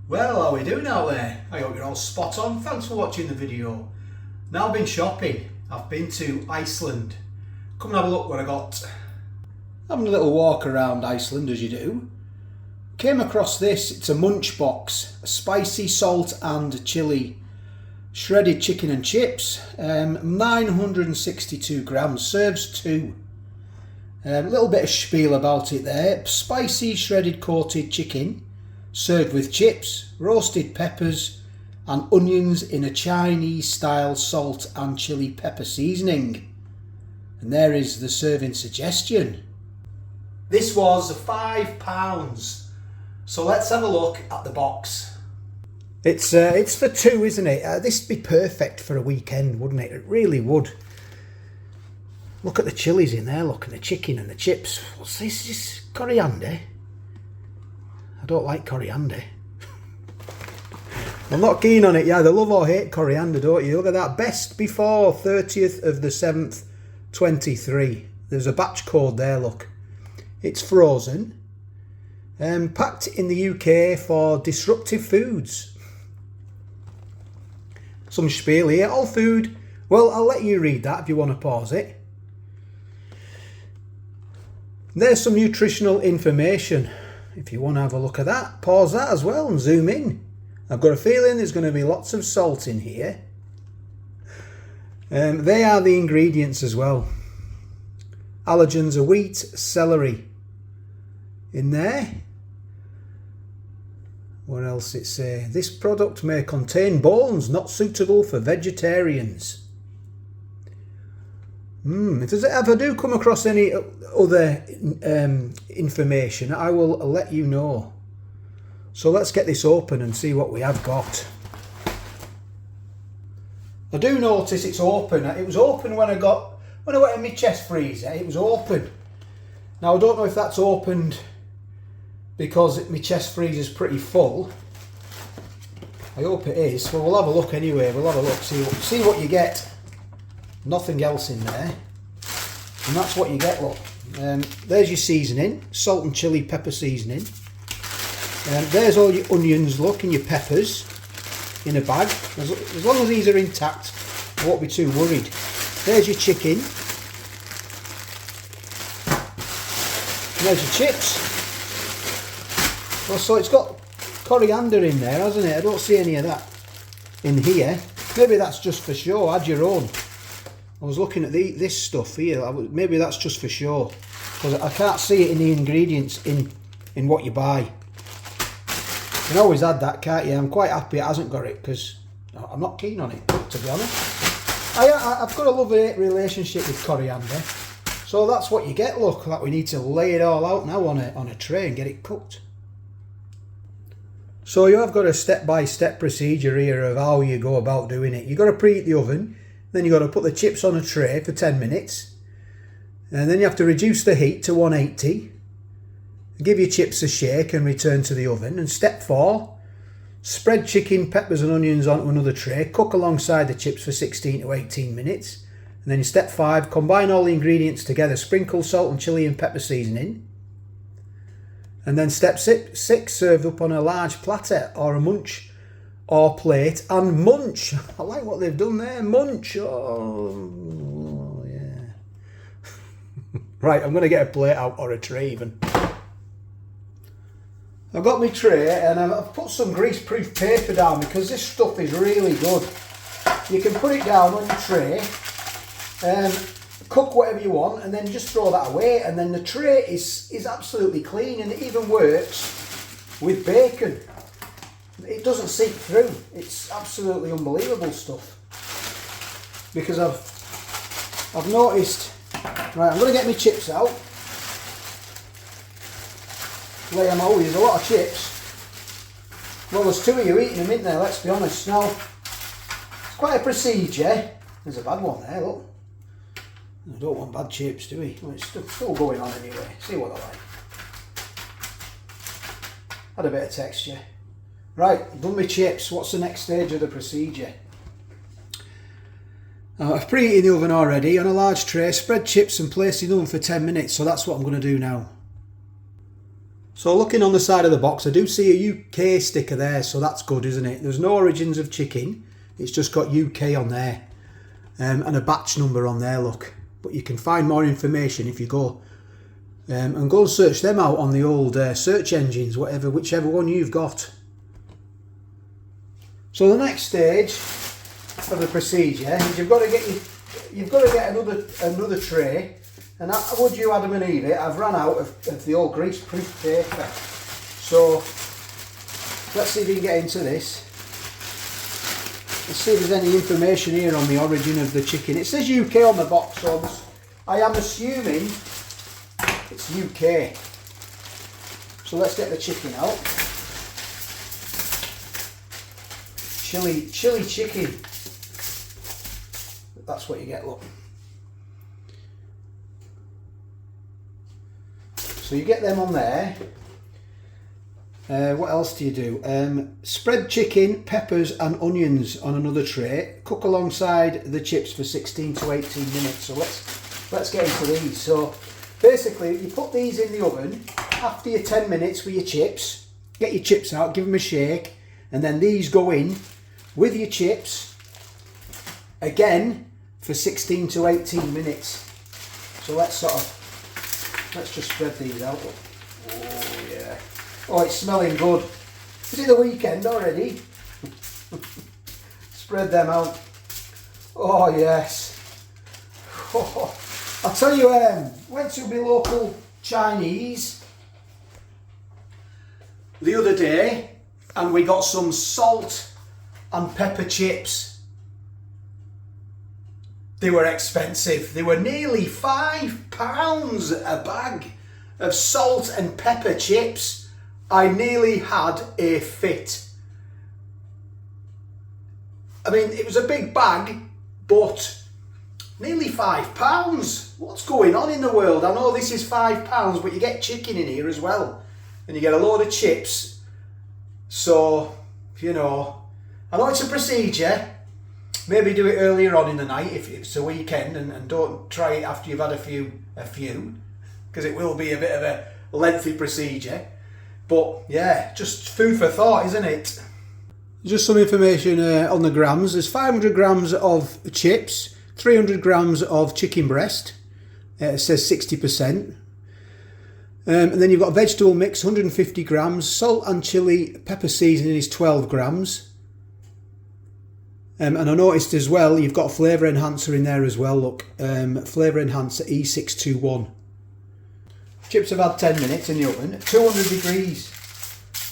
Well, how are we doing out there? I hope you're all spot on. Thanks for watching the video. Now I've been shopping. I've been to Iceland. Come and have a look what I got. Having a little walk around Iceland as you do. Came across this. It's a munch box. Spicy salt and chili. Shredded chicken and chips. 962 grams. Serves 2. A little bit of spiel about it there. Spicy shredded coated chicken. Served with chips, roasted peppers and onions in a Chinese style salt and chili pepper seasoning. And there is the serving suggestion. This was £5. So let's have a look at the box. It's for 2, isn't it? This would be perfect for a weekend, wouldn't it? It really would. Look at the chilies in there, look at the chicken and the chips. What's this? Is coriander? I don't like coriander. I'm not keen on it. You either love or hate coriander, don't you? Look at that. Best before 30th of the 7th, 23. There's a batch code there, look. It's frozen. Packed in the UK for disruptive foods. Some spiel here. All food. Well, I'll let you read that if you want to pause it. There's some nutritional information. If you want to have a look at that, pause that as well and zoom in. I've got a feeling there's going to be lots of salt in here. They are the ingredients as well. Allergens are wheat, celery in there. What else it say? This product may contain bones not suitable for vegetarians. If I do come across any other information, I will let you know. So let's get this open and see what we have got. I do notice it's open. It was open when I went in my chest freezer. It was open. Now I don't know if that's opened because my chest freezer is pretty full. I hope it is. Well, we'll have a look anyway. We'll have a look. See what you get. Nothing else in there, and that's what you get. Look, there's your seasoning, salt and chili pepper seasoning. There's all your onions, look, and your peppers in a bag. As long as these are intact, I won't be too worried. There's your chicken. And there's your chips. Well, so it's got coriander in there, hasn't it? I don't see any of that in here. Maybe that's just for show. Add your own. I was looking at this stuff here. Maybe that's just for show, because I can't see it in the ingredients in what you buy. You can always add that, can't you? I'm quite happy it hasn't got it, because I'm not keen on it, to be honest. I've got a love-hate relationship with coriander, so that's what you get. Look, like we need to lay it all out now on a tray and get it cooked. So you have got a step-by-step procedure here of how you go about doing it. You've got to preheat the oven. Then you've got to put the chips on a tray for 10 minutes. And then you have to reduce the heat to 180. Give your chips a shake and return to the oven. And step 4, spread chicken, peppers and onions onto another tray. Cook alongside the chips for 16 to 18 minutes. And then in step 5, combine all the ingredients together. Sprinkle salt and chili and pepper seasoning. And then step 6, served up on a large platter or a munch or plate, and munch. I like what they've done there. Munch. Oh yeah. Right, I'm going to get a plate out, or a tray even. I've got my tray and I've put some grease-proof paper down because this stuff is really good. You can put it down on your tray, cook whatever you want, and then just throw that away, and then the tray is absolutely clean, and it even works with bacon. It doesn't seep through. It's absolutely unbelievable stuff. Because I've noticed. Right, I'm going to get my chips out. Lay them out. There's a lot of chips. Well, there's 2 of you eating them, isn't there? Let's be honest. Now, it's quite a procedure. There's a bad one there, look. I don't want bad chips, do we? Well, it's still going on anyway. See what they're like. Had a bit of texture. Right, done my chips. What's the next stage of the procedure? I've preheated the oven already on a large tray. Spread chips and place in the oven for 10 minutes. So that's what I'm going to do now. So looking on the side of the box, I do see a UK sticker there, so that's good, isn't it? There's no origins of chicken, it's just got UK on there, and a batch number on there, look. But you can find more information if you go and go and search them out on the old search engines, whichever one you've got. So the next stage of the procedure is you've got to get another tray. And would you, Adam and Eve, I've run out of the old greaseproof paper. So let's see if we can get into this. Let's see if there's any information here on the origin of the chicken. It says UK on the box, so I am assuming it's UK. So let's get the chicken out. Chilli chicken. That's what you get, look. So you get them on there. What else do you do? Spread chicken, peppers and onions on another tray. Cook alongside the chips for 16 to 18 minutes. So let's get into these. So basically you put these in the oven after your 10 minutes with your chips. Get your chips out, give them a shake, and then these go in with your chips again for 16 to 18 minutes. So let's just spread these out. Oh yeah. Oh, it's smelling good. Is it the weekend already? Spread them out. Oh yes. Oh, I'll tell you, went to my local Chinese the other day and we got some salt and pepper chips. They were expensive. They were nearly £5 a bag of salt and pepper chips. I nearly had a fit. I mean, it was a big bag, but nearly £5. What's going on in the world? I know this is £5, but you get chicken in here as well. And you get a load of chips. So, you know, I know it's a procedure. Maybe do it earlier on in the night if it's a weekend, and don't try it after you've had a few, because it will be a bit of a lengthy procedure. But yeah, just food for thought, isn't it? Just some information on the grams. There's 500 grams of chips, 300 grams of chicken breast. It says 60%. And then you've got a vegetable mix, 150 grams. Salt and chilli pepper seasoning is 12 grams. And I noticed as well, you've got a flavour enhancer in there as well, look. Flavour enhancer E621. Chips have had 10 minutes in the oven at 200 degrees.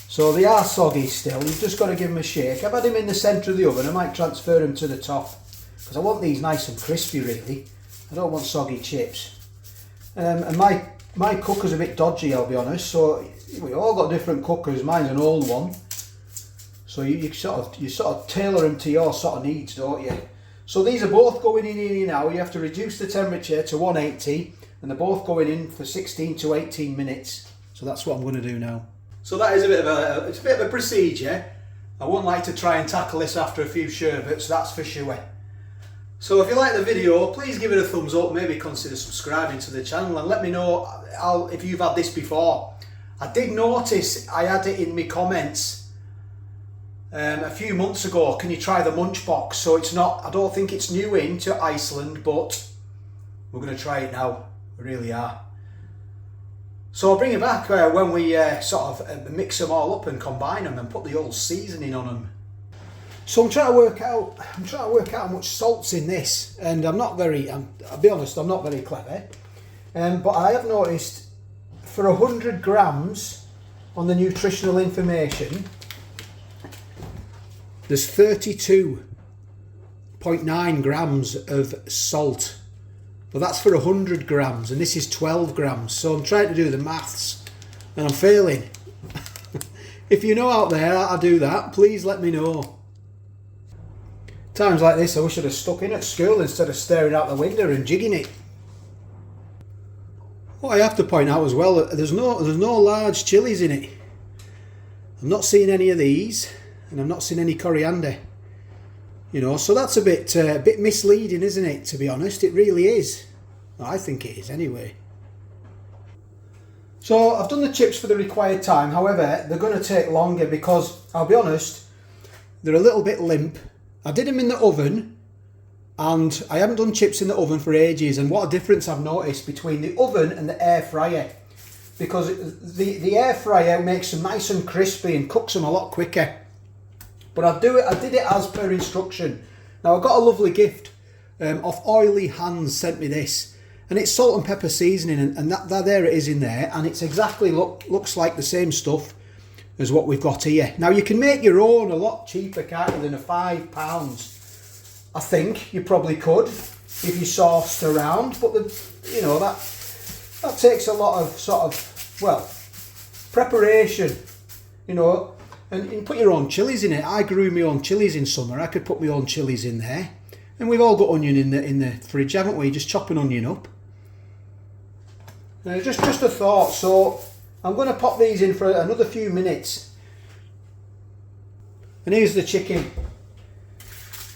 So they are soggy still, you've just got to give them a shake. I've had them in the centre of the oven, I might transfer them to the top. Because I want these nice and crispy really. I don't want soggy chips. And my cooker's a bit dodgy, I'll be honest. So we all got different cookers, mine's an old one. So you sort of tailor them to your sort of needs, don't you? So these are both going in here now. You have to reduce the temperature to 180, and they're both going in for 16 to 18 minutes. So that's what I'm going to do now. So that is a bit of a procedure. I wouldn't like to try and tackle this after a few sherbets, that's for sure. So if you like the video, please give it a thumbs up. Maybe consider subscribing to the channel and let me know if you've had this before. I did notice I had it in my comments a few months ago. Can you try the munchbox? So it's not, I don't think it's new into Iceland, but we're going to try it now. We really are. So I'll bring it back when we sort of mix them all up and combine them and put the old seasoning on them. So I'm trying to work out how much salt's in this, and I'll be honest, I'm not very clever. But I have noticed for 100 grams on the nutritional information, there's 32.9 grams of salt. But that's for 100 grams, and this is 12 grams. So I'm trying to do the maths, and I'm failing. If you know out there how to do that, please let me know. Times like this, I wish I'd have stuck in at school instead of staring out the window and jigging it. What I have to point out as well, there's no large chilies in it. I'm not seeing any of these, and I'm not seeing any coriander. You know, so that's a bit misleading, isn't it, to be honest? It really is. Well, I think it is anyway. So I've done the chips for the required time, however, they're going to take longer because, I'll be honest, they're a little bit limp. I did them in the oven, and I haven't done chips in the oven for ages, and what a difference I've noticed between the oven and the air fryer. Because the air fryer makes them nice and crispy and cooks them a lot quicker. But I did it as per instruction. Now I got a lovely gift off Oily Hands, sent me this. And it's salt and pepper seasoning, and that there it is in there, and it's exactly looks like the same stuff as what we've got here. Now you can make your own a lot cheaper, can't you, than a £5. I think you probably could if you sourced around, but you know that takes a lot of sort of, well, preparation, you know, and you put your own chilies in it. I grew my own chilies in summer. I could put my own chilies in there, and we've all got onion in the fridge, haven't we? Just chop an onion up. Just a thought. So I'm going to pop these in for another few minutes. And here's the chicken.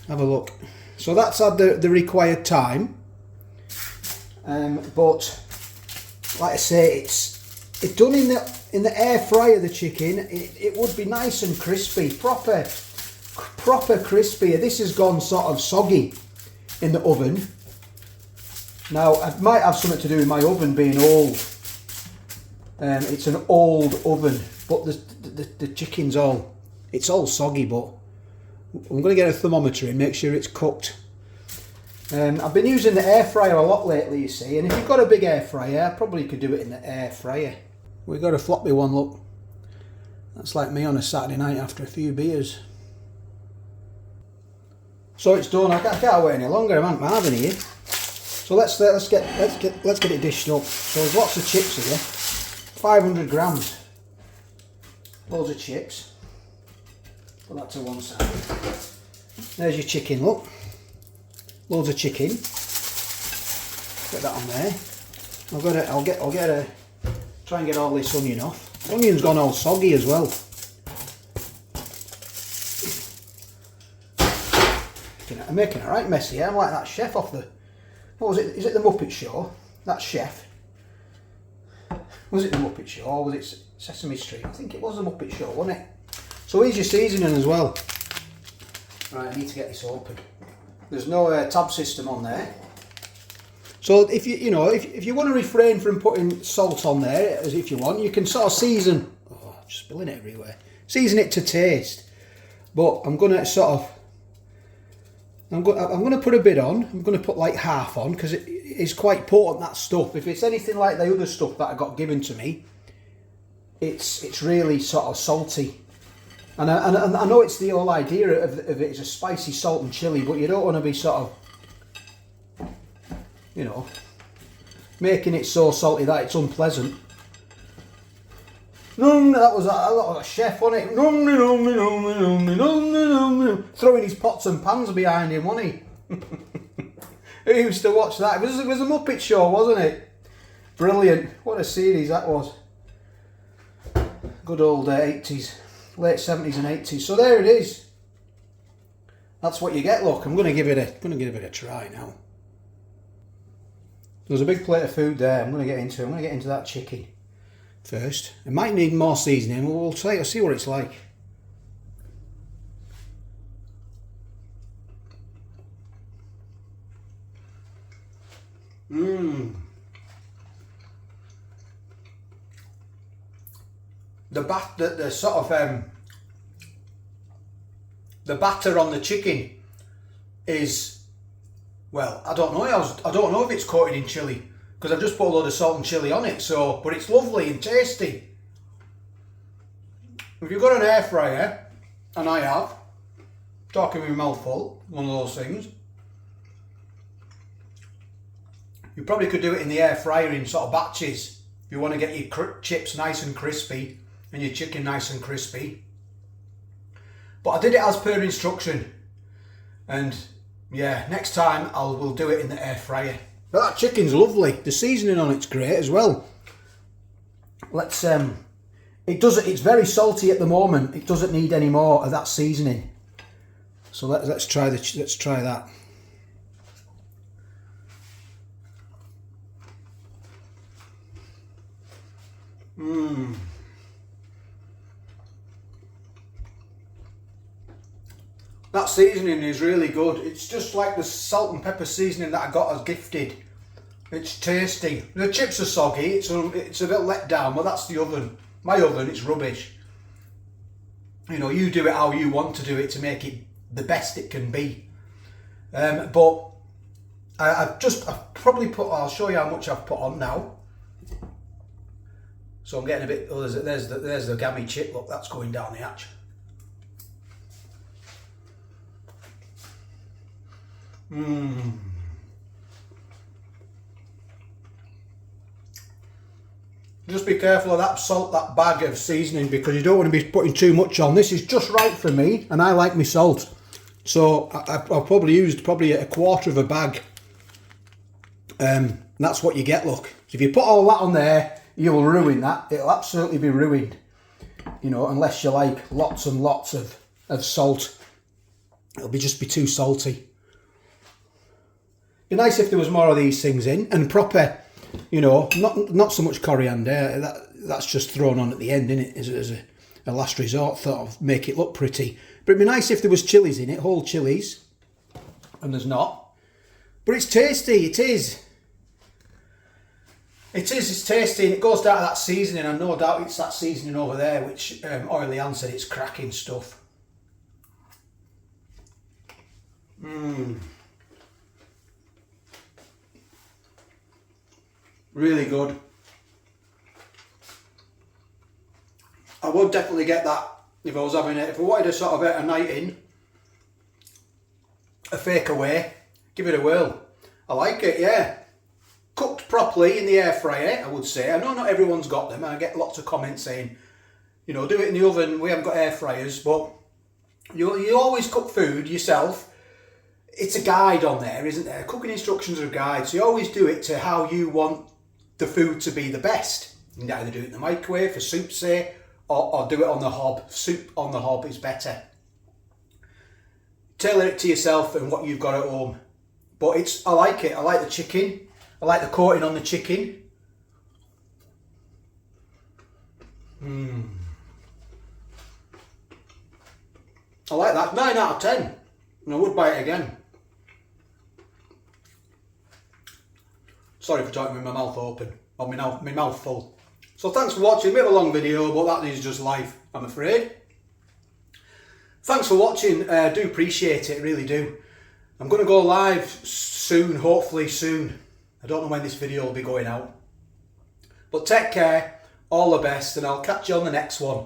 Have a look. So that's had the required time. But like I say, it's done in the air fryer. The chicken, it would be nice and crispy, proper crispy. This has gone sort of soggy in the oven. Now, it might have something to do with my oven being old. It's an old oven, but the chicken's it's all soggy, but I'm going to get a thermometer and make sure it's cooked. I've been using the air fryer a lot lately, you see, and if you've got a big air fryer, I probably could do it in the air fryer. We've got a floppy one, look. That's like me on a Saturday night after a few beers. So it's done. I can't wait any longer. I'm Aunt Marvin here. So let's get it dished up. So there's lots of chips here, 500 grams, loads of chips. Put that to one side. There's your chicken. Look, loads of chicken. Get that on there. I'll try and get all this onion off. Onion's gone all soggy as well. I'm making it right messy. I'm like that chef off the. What was it? Is it the Muppet Show? That chef. Was it the Muppet Show or was it Sesame Street? I think it was the Muppet Show, wasn't it? So here's your seasoning as well. Right, I need to get this open. There's no tab system on there. So if you want to refrain from putting salt on there, as if you want, you can sort of season. Oh, I'm just spilling it everywhere. Season it to taste. But I'm going to sort of. I'm going to put a bit on. I'm going to put like half on because it is quite potent, that stuff. If it's anything like the other stuff that I got given to me, it's really sort of salty. And I know it's the whole idea of it is a spicy salt and chili, but you don't want to be sort of, you know, making it so salty that it's unpleasant. That was a chef, wasn't it? Throwing his pots and pans behind him, wasn't he? Who used to watch that? It was a Muppet Show, wasn't it? Brilliant. What a series that was. Good old 80s. Late 70s and 80s. So there it is. That's what you get, look. I'm going to give it a try now. There's a big plate of food there. I'm going to get into that chicken first. It might need more seasoning. We'll see what it's like. The sort of the batter on the chicken is, well, I don't know. I don't know if it's coated in chilli because I've just put a load of salt and chilli on it. So, but it's lovely and tasty. If you've got an air fryer, and I have, talking with my mouth full, one of those things, you probably could do it in the air fryer in sort of batches. If you want to get your chips nice and crispy and your chicken nice and crispy. But I did it as per instruction. And yeah, next time we'll do it in the air fryer. But that chicken's lovely. The seasoning on it's great as well. Let's it's very salty at the moment. It doesn't need any more of that seasoning. So let's try that. Mmm. That seasoning is really good. It's just like the salt and pepper seasoning that I got as gifted. It's tasty. The chips are soggy. It's a bit let down, but that's the oven. My oven, it's rubbish. You know, you do it how you want to do it to make it the best it can be. But I've probably put, I'll show you how much I've put on now. So I'm getting a bit, oh, there's the gammy chip, look, that's going down the hatch. Mmm. Just be careful of that salt, that bag of seasoning, because you don't want to be putting too much on. This is just right for me, and I like my salt. So I've probably used a quarter of a bag. That's what you get, look. If you put all that on there, you will ruin that. It'll absolutely be ruined. You know, unless you like lots and lots of salt. It'll just be too salty. Be nice if there was more of these things in, and proper, you know, not so much coriander. That's just thrown on at the end, isn't it? As a last resort, thought of make it look pretty. But it'd be nice if there was chilies in it, whole chilies, and there's not. But it's tasty. It is. It's tasty, and it goes down to that seasoning. And no doubt it's that seasoning over there, which Oily Ann said it's cracking stuff. Mmm. Really good. I would definitely get that if I was having it. If I wanted a sort of a night in, a FAKEAWAY, give it a whirl. I like it, yeah. Cooked properly in the air fryer, I would say. I know not everyone's got them, and I get lots of comments saying, you know, do it in the oven. We haven't got air fryers, but you always cook food yourself. It's a guide on there, isn't there? Cooking instructions are a guide, so you always do it to how you want the food to be the best. You can either do it in the microwave for soup, say, or do it on the hob. Soup on the hob is better. Tailor it to yourself and what you've got at home. But I like it. I like the chicken. I like the coating on the chicken. Mmm. I like that. 9 out of 10. And I would buy it again. Sorry for talking with my mouth open, or my mouth full. So thanks for watching. A bit of a long video, but that is just life, I'm afraid. Thanks for watching. I do appreciate it, really do. I'm going to go live soon, hopefully soon. I don't know when this video will be going out. But take care, all the best, and I'll catch you on the next one.